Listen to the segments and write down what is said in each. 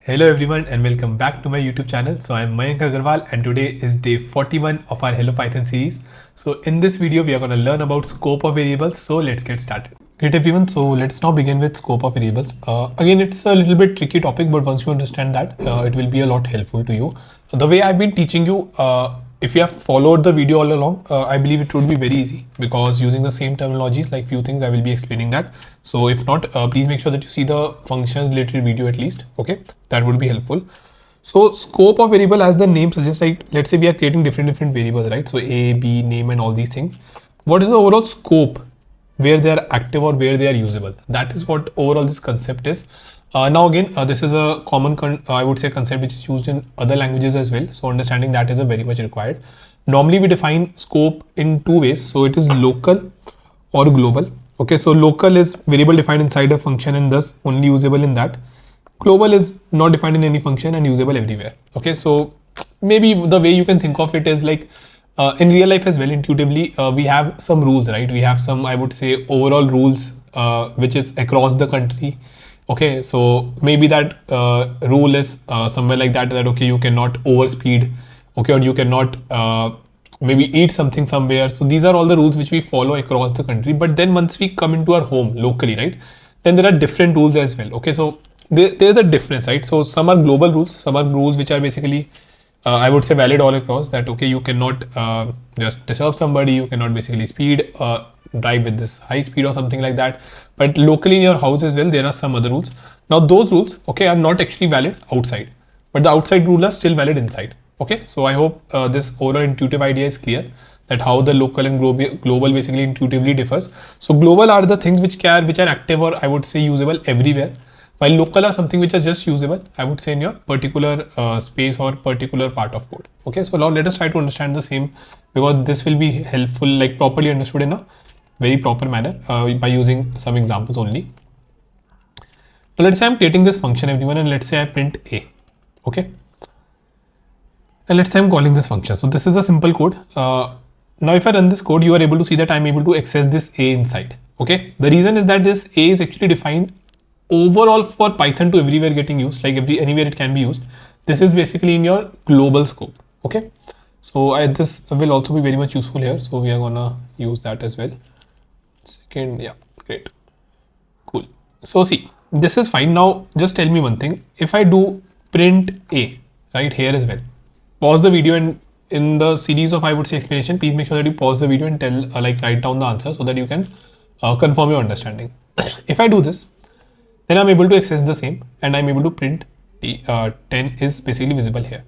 Hello everyone and welcome back to my YouTube channel. So I'm Mayank Agarwal and today is day 41 of our Hello Python series. So in this video we are going to learn about scope of variables. So let's get started. Great everyone, so let's now begin with scope of variables. Again, it's a little bit tricky topic, but once you understand that, it will be a lot helpful to you. The way I've been teaching you, if you have followed the video all along, I believe it would be very easy because using the same terminologies, like few things I will be explaining that. So if not, please make sure that you see the functions related video at least. Okay, that would be helpful. So scope of variable, as the name suggests, like let's say we are creating different variables, right? So A, B, name and all these things. What is the overall scope? Where they are active or where they are usable. That is what overall this concept is. Now again, this is a common, I would say, concept which is used in other languages as well. So understanding that is a very much required. Normally we define scope in two ways. So it is local or global. Okay, so local is variable defined inside a function and thus only usable in that. Global is not defined in any function and usable everywhere. Okay, so maybe the way you can think of it is like, in real life as well, intuitively, we have some rules, right? We have some, I would say, overall rules, which is across the country. Okay, so maybe that rule is somewhere like that, okay, you cannot overspeed, okay, or you cannot maybe eat something somewhere. So these are all the rules which we follow across the country. But then once we come into our home locally, right, then there are different rules as well. Okay, so there's a difference, right? So some are global rules, some are rules which are basically I would say valid all across, that okay, you cannot just disturb somebody, you cannot basically speed drive with this high speed or something like that. But locally in your house as well, there are some other rules. Now those rules, okay, are not actually valid outside, but the outside rules are still valid inside. Okay, so I hope this overall intuitive idea is clear, that how the local and global basically intuitively differs. So global are the things which are active or I would say usable everywhere, while local are something which are just usable, I would say, in your particular space or particular part of code. Okay, so now let us try to understand the same, because this will be helpful, like properly understood in a very proper manner by using some examples only. So let's say I'm creating this function, everyone, and let's say I print A. Okay, and let's say I'm calling this function. So this is a simple code. Now if I run this code, you are able to see that I'm able to access this A inside. Okay, the reason is that this A is actually defined overall for Python to everywhere getting used, like anywhere it can be used. This is basically in your global scope. Okay, so this will also be very much useful here, so we are gonna use that as well. Second, yeah, great, cool. So see, this is fine. Now just tell me one thing. If I do print A right here as well, pause the video, and in the series of, I would say, explanation, please make sure that you pause the video and tell like write down the answer so that you can confirm your understanding. If I do this, then I'm able to access the same and I'm able to print the 10 is basically visible here.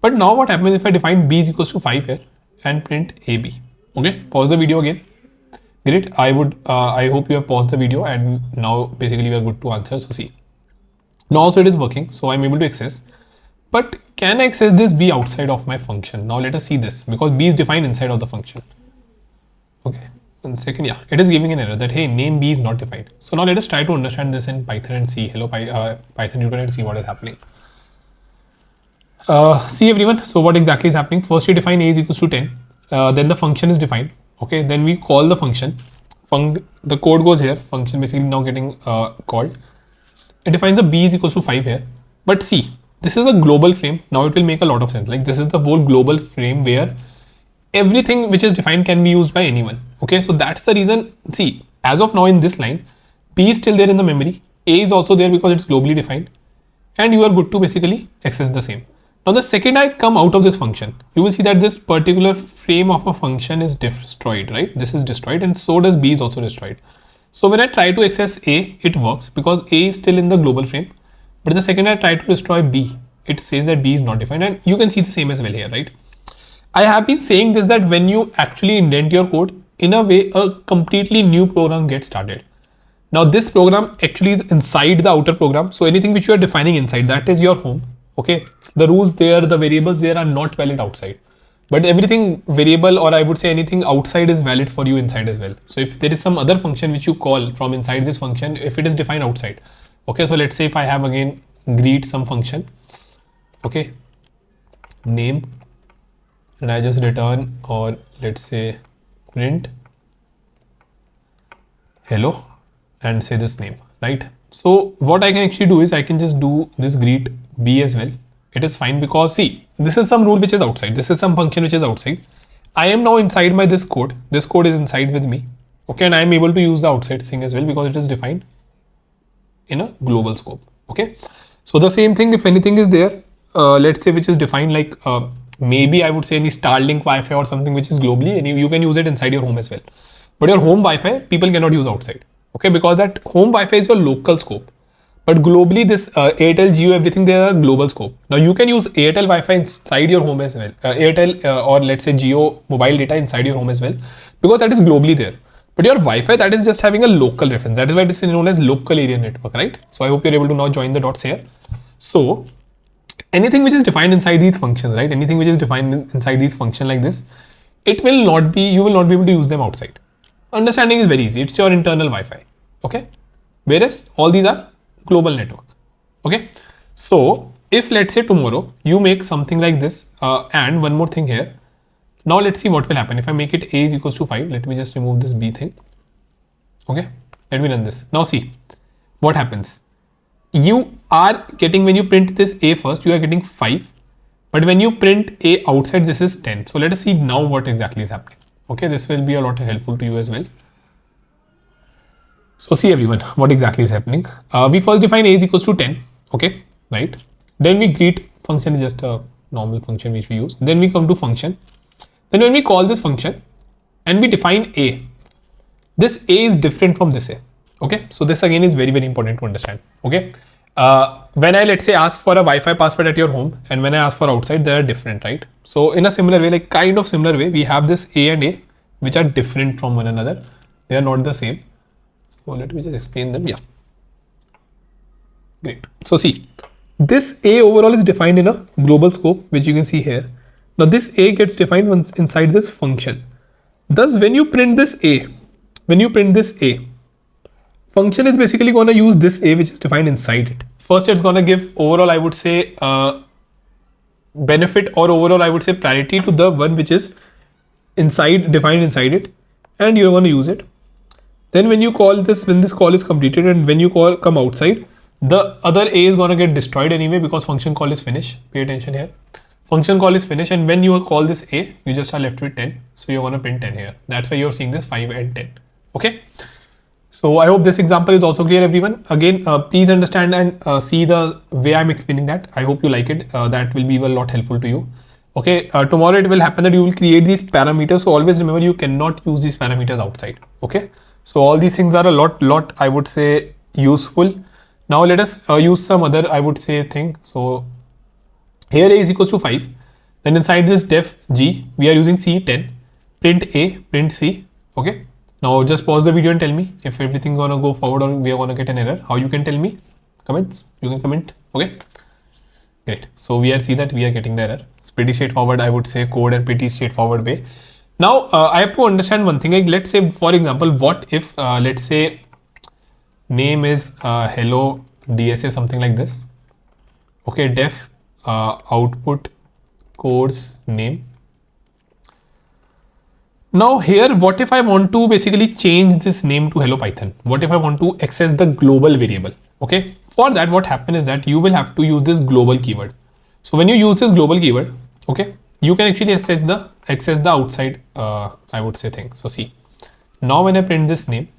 But now what happens if I define b is equals to 5 here and print ab? Okay, pause the video again. Great, I hope you have paused the video and now basically we are good to answer. So see, now also it is working, so I'm able to access. But can I access this b outside of my function? Now let us see this, because b is defined inside of the function. Okay. 1 second, yeah, it is giving an error that hey, name b is not defined. So now let us try to understand this in Python and see Python tutorial and see what is happening. See everyone, so what exactly is happening? First we define a is equals to 10, then the function is defined. Okay, then we call the function. The code goes here, function basically now getting called. It defines the b is equals to 5 here. But see, this is a global frame. Now it will make a lot of sense. Like this is the whole global frame where everything which is defined can be used by anyone. Okay, so that's the reason. See, as of now in this line, b is still there in the memory, a is also there because it's globally defined, and you are good to basically access the same. Now the second I come out of this function, you will see that this particular frame of a function is destroyed, right? This is destroyed, and so does b is also destroyed. So when I try to access a, it works because a is still in the global frame, but the second I try to destroy b, it says that b is not defined, and you can see the same as well here, right? I have been saying this, that when you actually indent your code, in a way, a completely new program gets started. Now this program actually is inside the outer program. So anything which you are defining inside, that is your home. Okay, the rules there, the variables there are not valid outside, but everything variable, or I would say anything outside, is valid for you inside as well. So if there is some other function which you call from inside this function, if it is defined outside, okay, so let's say if I have again greet some function, okay, name, and I just return, or let's say print hello and say this name, right? So what I can actually do is I can just do this greet b as well. It is fine because see, this is some rule which is outside. This is some function which is outside. I am now inside my this code. This code is inside with me. Okay, and I am able to use the outside thing as well because it is defined in a global scope. Okay, so the same thing, if anything is there, let's say which is defined like maybe I would say any Starlink Wi-Fi or something which is globally, and you can use it inside your home as well. But your home Wi-Fi people cannot use outside. Okay, because that home Wi-Fi is your local scope. But globally, this Airtel, Jio, everything, they are global scope. Now you can use Airtel Wi-Fi inside your home as well. Airtel or let's say Jio mobile data inside your home as well, because that is globally there. But your Wi-Fi, that is just having a local reference. That is why it is known as local area network, right? So I hope you're able to now join the dots here. So anything which is defined inside these functions, right? Anything which is defined inside these functions like this, it will not be, you will not be able to use them outside. Understanding is very easy. It's your internal Wi-Fi. Okay. Whereas all these are global network. Okay. So if let's say tomorrow you make something like this, and one more thing here. Now let's see what will happen. If I make it a is equals to 5, let me just remove this b thing. Okay. Let me run this. Now see what happens. You are getting, when you print this a first, you are getting 5. But when you print a outside, this is 10. So let us see now what exactly is happening. Okay. This will be a lot helpful to you as well. So see everyone, what exactly is happening. We first define a is equals to 10. Okay. Right. Then we greet function is just a normal function which we use. Then we come to function. Then when we call this function and we define a, this a is different from this a. Okay. So this again is very, very important to understand. Okay. When I let's say ask for a Wi-Fi password at your home and when I ask for outside, they are different, right? So in a similar way, like kind of similar way, we have this a and a which are different from one another. They are not the same. So let me just explain them. Yeah. Great. So see, this a overall is defined in a global scope, which you can see here. Now this a gets defined once inside this function. Thus, when you print this a, function is basically going to use this a which is defined inside it. First, it's going to give overall, I would say, benefit, or overall, I would say, priority to the one which is defined inside it, and you're going to use it. Then when you call this, when this call is completed and when you come outside, the other a is going to get destroyed anyway because function call is finished. Pay attention here. Function call is finished, and when you call this a, you just are left with 10. So you're going to print 10 here. That's why you're seeing this 5 and 10. Okay. So I hope this example is also clear, everyone. Again, please understand and see the way I'm explaining that. I hope you like it. That will be a lot helpful to you. Okay. Tomorrow it will happen that you will create these parameters. So always remember, you cannot use these parameters outside. Okay. So all these things are a lot, I would say, useful. Now let us use some other, I would say, thing. So here a is equals to 5. Then inside this def g, we are using c10, print a, print c. Okay. Now just pause the video and tell me if everything gonna go forward or we are gonna get an error. How you can tell me? Comments. You can comment. Okay. Great. So we see that we are getting the error. It's pretty straightforward, I would say, code and pretty straightforward way. Now I have to understand one thing. Like, let's say, for example, what if let's say name is hello DSA, something like this. Okay, def output course name. Now here, what if I want to basically change this name to Hello Python? What if I want to access the global variable? Okay, for that, what happens is that you will have to use this global keyword. So when you use this global keyword, okay, you can actually access the outside, I would say, thing. So see, now when I print this name,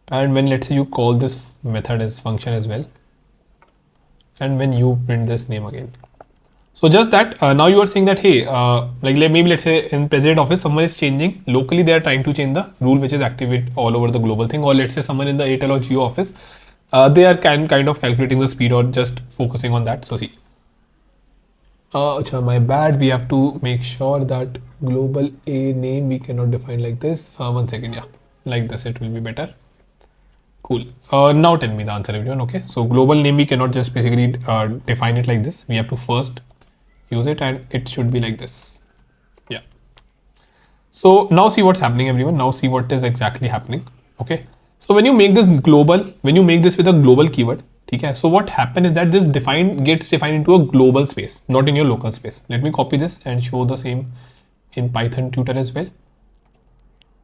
and when let's say you call this method as function as well, and when you print this name again. So just that, now you are saying that, hey, like maybe let's say in president office, someone is changing locally, they are trying to change the rule which is activate all over the global thing, or let's say someone in the Airtel or Jio office, they are kind of calculating the speed or just focusing on that. So see, my bad, we have to make sure that global a name we cannot define like this. 1 second, yeah, like this, it will be better. Cool. Now tell me the answer, everyone. Okay, so global name we cannot just basically define it like this. We have to first use it, and it should be like this. Yeah. So now see what's happening, everyone. Now see what is exactly happening. Okay. So when you make this global, when you make this with a global keyword, okay, so what happens is that this gets defined into a global space, not in your local space. Let me copy this and show the same in Python tutor as well.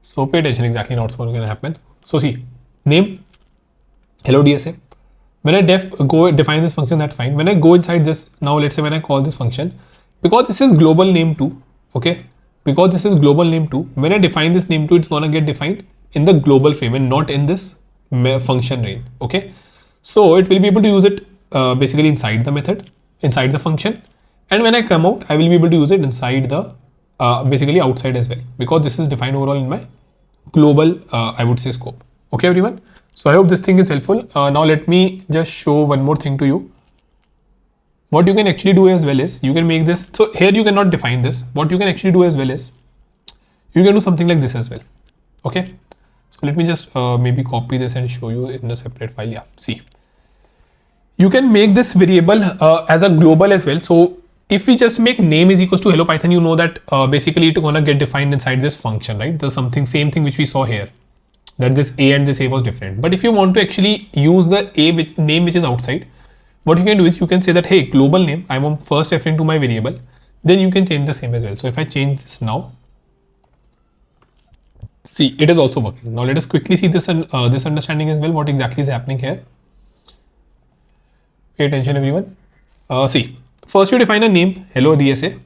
So pay attention exactly what's going to happen. So see, name, hello DSA. When I go define this function, that's fine. When I go inside this, now let's say when I call this function, because this is global name 2, okay? Because this is global name 2, when I define this name 2, it's gonna get defined in the global frame and not in this function range, okay? So it will be able to use it basically inside the method, inside the function. And when I come out, I will be able to use it inside the basically outside as well, because this is defined overall in my global, I would say, scope. Okay, everyone. So I hope this thing is helpful. Now let me just show one more thing to you. What you can actually do as well is you can make this. So here you cannot define this. What you can actually do as well is you can do something like this as well. Okay. So let me just maybe copy this and show you in a separate file. Yeah. See, you can make this variable as a global as well. So if we just make name is equals to hello Python, you know that basically it's gonna get defined inside this function, right? The same thing which we saw here, that this a and this a was different. But if you want to actually use the a with name which is outside, what you can do is you can say that, hey, global name, I'm first referring to my variable. Then you can change the same as well. So if I change this now, see, it is also working. Now let us quickly see this and this understanding as well, what exactly is happening here. Pay attention, everyone. See, first you define a name, hello DSA.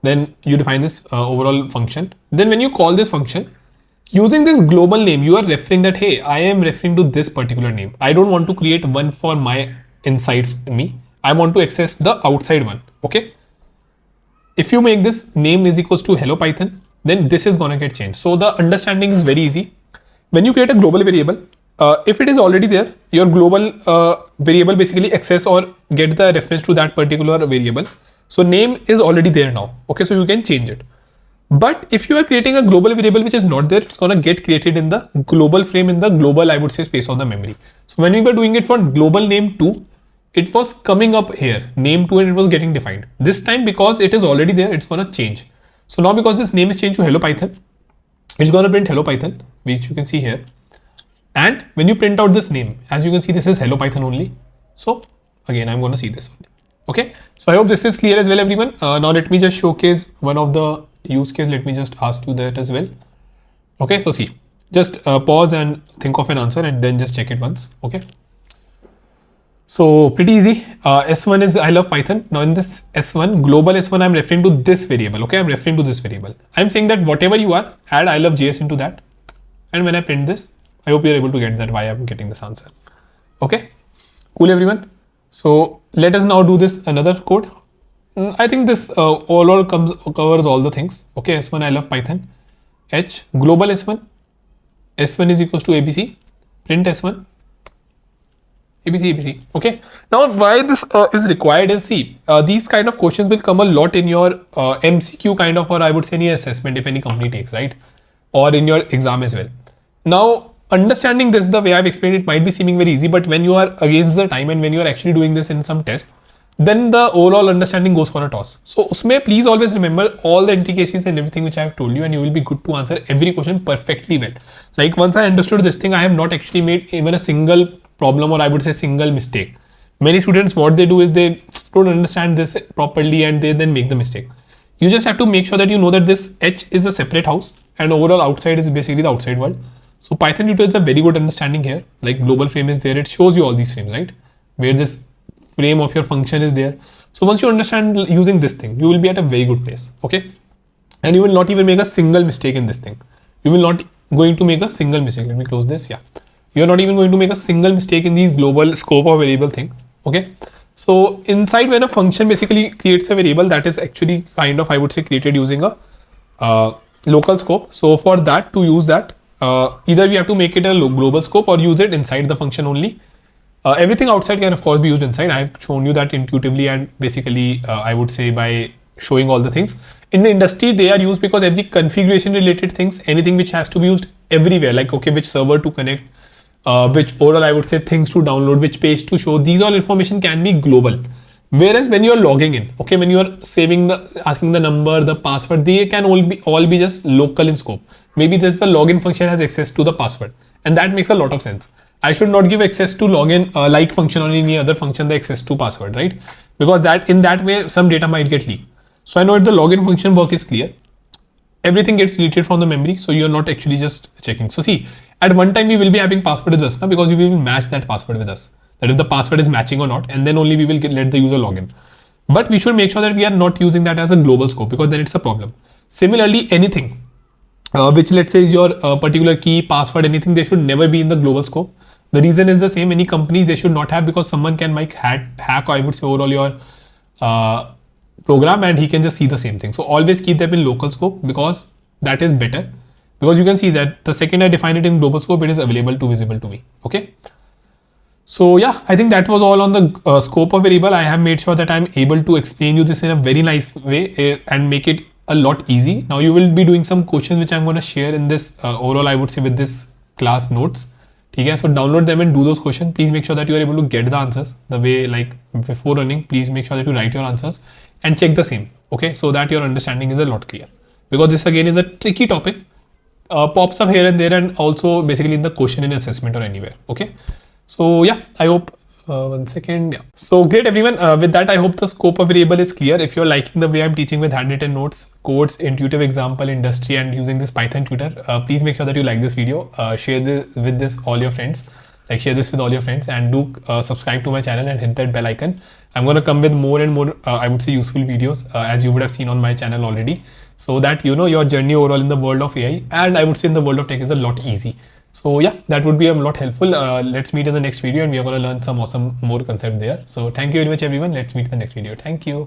Then you define this overall function. Then when you call this function, using this global name, you are referring that, hey, I am referring to this particular name. I don't want to create one for my inside me. I want to access the outside one. Okay. If you make this name is equals to hello Python, then this is going to get changed. So the understanding is very easy. When you create a global variable, if it is already there, your global variable basically access or get the reference to that particular variable. So name is already there now. Okay. So you can change it. But if you are creating a global variable which is not there, it's going to get created in the global frame, in the global, I would say, space of the memory. So when we were doing it for global name 2, it was coming up here, name 2, and it was getting defined. This time, because it is already there, it's going to change. So now because this name is changed to hello Python, it's going to print hello Python, which you can see here. And when you print out this name, as you can see, this is hello Python only. So again, I'm going to see this only. Okay. So I hope this is clear as well, everyone. Now let me just showcase one of the use case. Let me just ask you that as well. Okay. So see, just pause and think of an answer and then just check it once. Okay. So pretty easy. S1 is I love Python. Now in this S1, global S1, I'm referring to this variable. Okay. I'm referring to this variable. I'm saying that whatever you are, add I love JS into that. And when I print this, I hope you're able to get that why I'm getting this answer. Okay. Cool, everyone. So let us now do this another code. I think this overall covers all the things. Okay, S1 I love Python. H global S1. S1 is equals to ABC. Print S1. ABC. Okay. Now why this is required is, see, these kind of questions will come a lot in your MCQ kind of, or I would say any assessment if any company takes, right? Or in your exam as well. Now understanding this the way I've explained, it might be seeming very easy, but when you are against the time and when you are actually doing this in some test, then the overall understanding goes for a toss. So usme please always remember all the intricacies and everything which I have told you, and you will be good to answer every question perfectly well. Like once I understood this thing, I have not actually made even a single problem, or I would say single mistake. Many students, what they do is they don't understand this properly and they then make the mistake. You just have to make sure that you know that this H is a separate house and overall outside is basically the outside world. So Python utils a very good understanding here. Like global frame is there. It shows you all these frames, right? Where this frame of your function is there. So once you understand using this thing, you will be at a very good place. Okay. And you will not even make a single mistake in this thing. You will not going to make a single mistake. Let me close this. Yeah. You are not even going to make a single mistake in these global scope of variable thing. Okay. So inside, when a function basically creates a variable, that is actually kind of, I would say, created using a local scope. So for that, to use that, either we have to make it a global scope or use it inside the function only. Everything outside can of course be used inside. I have shown you that intuitively and basically I would say by showing all the things. In the industry, they are used because every configuration related things, anything which has to be used everywhere, like okay, which server to connect, which overall I would say things to download, which page to show, these all information can be global. Whereas when you are logging in, okay, when you are saving asking the number, the password, they can all be just local in scope. Maybe just the login function has access to the password, and that makes a lot of sense. I should not give access to login like function or any other function the access to password, right? Because that in that way some data might get leaked. So I know if the login function work is clear. everything gets deleted from the memory, so you're not actually just checking. So see, at one time we will be having password with us now, because we will match that password with us, that if the password is matching or not, and then only we will let the user log in. But we should make sure that we are not using that as a global scope, because then it's a problem. Similarly, anything which let's say is your particular key, password, anything, they should never be in the global scope. The reason is the same. Any company they should not have, because someone can like hack, or I would say overall your program, and he can just see the same thing. So always keep them in local scope, because that is better, because you can see that the second I define it in global scope, it is available to visible to me. Okay. So yeah, I think that was all on the scope of variable. I have made sure that I'm able to explain you this in a very nice way and make it a lot easy. Now you will be doing some questions which I'm going to share in this overall, I would say, with this class notes. Okay, so download them and do those questions. Please make sure that you are able to get the answers the way, like before running. Please make sure that you write your answers and check the same. Okay, so that your understanding is a lot clear, because this again is a tricky topic, pops up here and there, and also basically in the question in assessment or anywhere. Okay. So yeah, I hope, one second. Yeah. So great everyone. With that, I hope the scope of variable is clear. If you're liking the way I'm teaching with handwritten notes, codes, intuitive example, industry, and using this Python tutor, please make sure that you like this video, share this with all your friends, share this with all your friends, and do subscribe to my channel and hit that bell icon. I'm going to come with more and more, I would say, useful videos, as you would have seen on my channel already, so that your journey overall in the world of AI, and I would say in the world of tech, is a lot easy. So yeah, that would be a lot helpful. Let's meet in the next video, and we are going to learn some awesome more concept there. So thank you very much everyone. Let's meet in the next video. Thank you.